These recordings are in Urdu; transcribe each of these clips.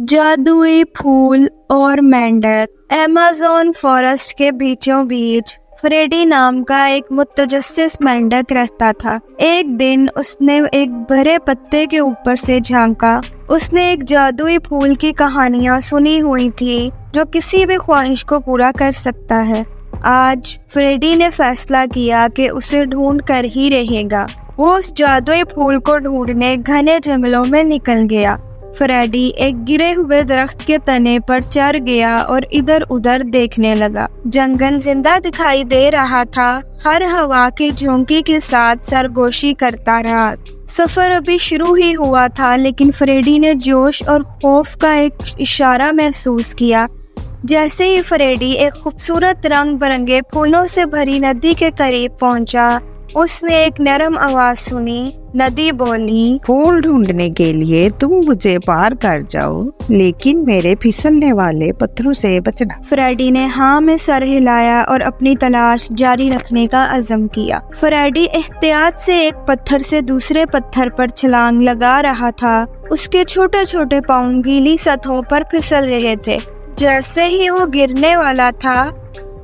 جادوئی پھول اور مینڈک۔ ایمیزون فارسٹ کے بیچوں بیچ فریڈی نام کا ایک متجسس مینڈک رہتا تھا۔ ایک دن اس نے ایک بھرے پتے کے اوپر سے جھانکا۔ اس نے ایک جادوئی پھول کی کہانیاں سنی ہوئی تھی جو کسی بھی خواہش کو پورا کر سکتا ہے۔ آج فریڈی نے فیصلہ کیا کہ اسے ڈھونڈ کر ہی رہے گا۔ وہ اس جادوئی پھول کو ڈھونڈنے گھنے جنگلوں میں نکل گیا۔ فریڈی ایک گرے ہوئے درخت کے تنے پر چڑھ گیا اور ادھر ادھر دیکھنے لگا۔ جنگل زندہ دکھائی دے رہا تھا، ہر ہوا کی جھونکی کے ساتھ سرگوشی کرتا رہا۔ سفر ابھی شروع ہی ہوا تھا، لیکن فریڈی نے جوش اور خوف کا ایک اشارہ محسوس کیا۔ جیسے ہی فریڈی ایک خوبصورت رنگ برنگے پھولوں سے بھری ندی کے قریب پہنچا، اس نے ایک نرم آواز سنی۔ ندی بولی، پھول ڈھونڈنے کے لیے تم مجھے پار کر جاؤ، لیکن میرے پھسلنے والے پتھروں سے بچنا۔ فریڈی نے ہاں میں سر ہلایا اور اپنی تلاش جاری رکھنے کا عزم کیا۔ فریڈی احتیاط سے ایک پتھر سے دوسرے پتھر پر چھلانگ لگا رہا تھا۔ اس کے چھوٹے چھوٹے پاؤں گیلی سطحوں پر پھسل رہے تھے۔ جیسے ہی وہ گرنے والا تھا،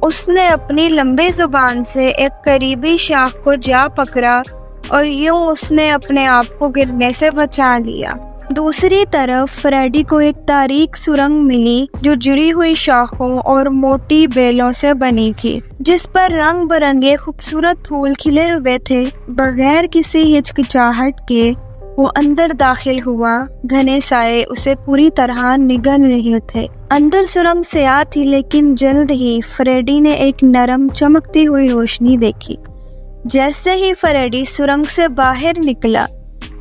اس نے اپنی لمبی زبان سے ایک قریبی شاخ کو جا پکڑا اور یوں اس نے اپنے آپ کو گرنے سے بچا لیا۔ دوسری طرف فریڈی کو ایک تاریک سرنگ ملی جو جڑی ہوئی شاخوں اور موٹی بیلوں سے بنی تھی، جس پر رنگ برنگے خوبصورت پھول کھلے ہوئے تھے۔ بغیر کسی ہچکچاہٹ کے وہ اندر داخل ہوا۔ گھنے سائے اسے پوری طرح نگل رہے تھے۔ اندر سرنگ سیاہ تھی، لیکن جلد ہی فریڈی نے ایک نرم چمکتی ہوئی روشنی دیکھی۔ جیسے ہی فریڈی سرنگ سے باہر نکلا،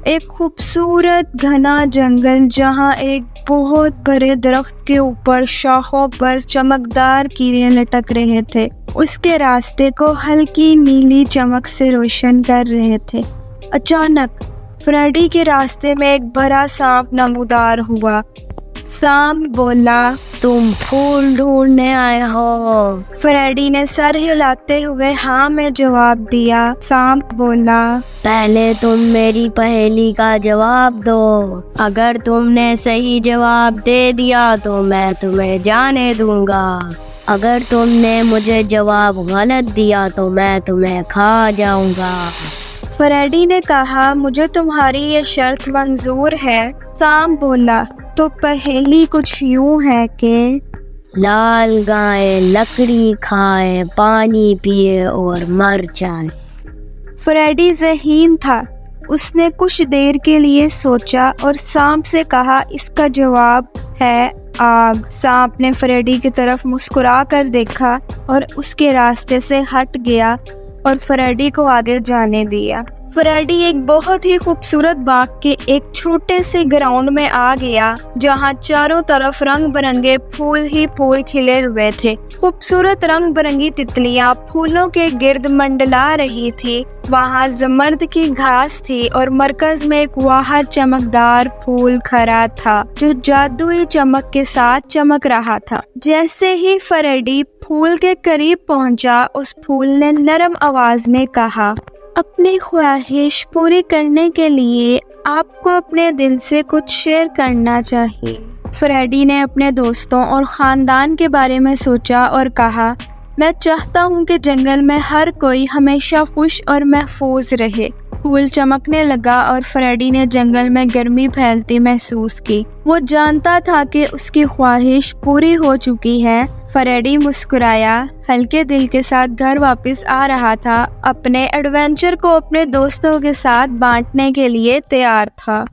ایک خوبصورت گھنا جنگل جہاں ایک بہت بڑے درخت کے اوپر شاخوں پر چمکدار کیڑے لٹک رہے تھے، اس کے راستے کو ہلکی نیلی چمک سے روشن کر رہے تھے۔ اچانک فریڈی کے راستے میں ایک بڑا سانپ نمودار ہوا۔ سانپ بولا، تم پھول ڈھونڈنے آئے ہو؟ فریڈی نے سر ہلاتے ہوئے ہاں میں جواب دیا۔ سانپ بولا، پہلے تم میری پہیلی کا جواب دو۔ اگر تم نے صحیح جواب دے دیا تو میں تمہیں جانے دوں گا۔ اگر تم نے مجھے جواب غلط دیا تو میں تمہیں کھا جاؤں گا۔ فریڈی نے کہا، مجھے تمہاری یہ شرط منظور ہے۔ سانپ بولا، تو پہیلی کچھ یوں ہے کہ لال گائے لکڑی کھائے، پانی پیے اور مر جائے۔ فریڈی ذہین تھا۔ اس نے کچھ دیر کے لیے سوچا اور سانپ سے کہا، اس کا جواب ہے آگ۔ سانپ نے فریڈی کی طرف مسکرا کر دیکھا اور اس کے راستے سے ہٹ گیا اور فریڈی کو آگے جانے دیا۔ فریڈی ایک بہت ہی خوبصورت باغ کے ایک چھوٹے سے گراؤنڈ میں آ گیا، جہاں چاروں طرف رنگ برنگے پھول ہی پھول کھلے ہوئے تھے۔ خوبصورت رنگ برنگی تتلیاں پھولوں کے گرد منڈلا رہی تھی۔ وہاں زمرد کی گھاس تھی اور مرکز میں ایک واحد چمکدار پھول کھڑا تھا جو جادوئی چمک کے ساتھ چمک رہا تھا۔ جیسے ہی فریڈی پھول کے قریب پہنچا، اس پھول نے نرم آواز میں کہا، اپنی خواہش پوری کرنے کے لیے آپ کو اپنے دل سے کچھ شیئر کرنا چاہیے۔ فریڈی نے اپنے دوستوں اور خاندان کے بارے میں سوچا اور کہا، میں چاہتا ہوں کہ جنگل میں ہر کوئی ہمیشہ خوش اور محفوظ رہے۔ پھول چمکنے لگا اور فریڈی نے جنگل میں گرمی پھیلتی محسوس کی۔ وہ جانتا تھا کہ اس کی خواہش پوری ہو چکی ہے۔ فریڈی مسکرایا، ہلکے دل کے ساتھ گھر واپس آ رہا تھا، اپنے ایڈونچر کو اپنے دوستوں کے ساتھ بانٹنے کے لیے تیار تھا۔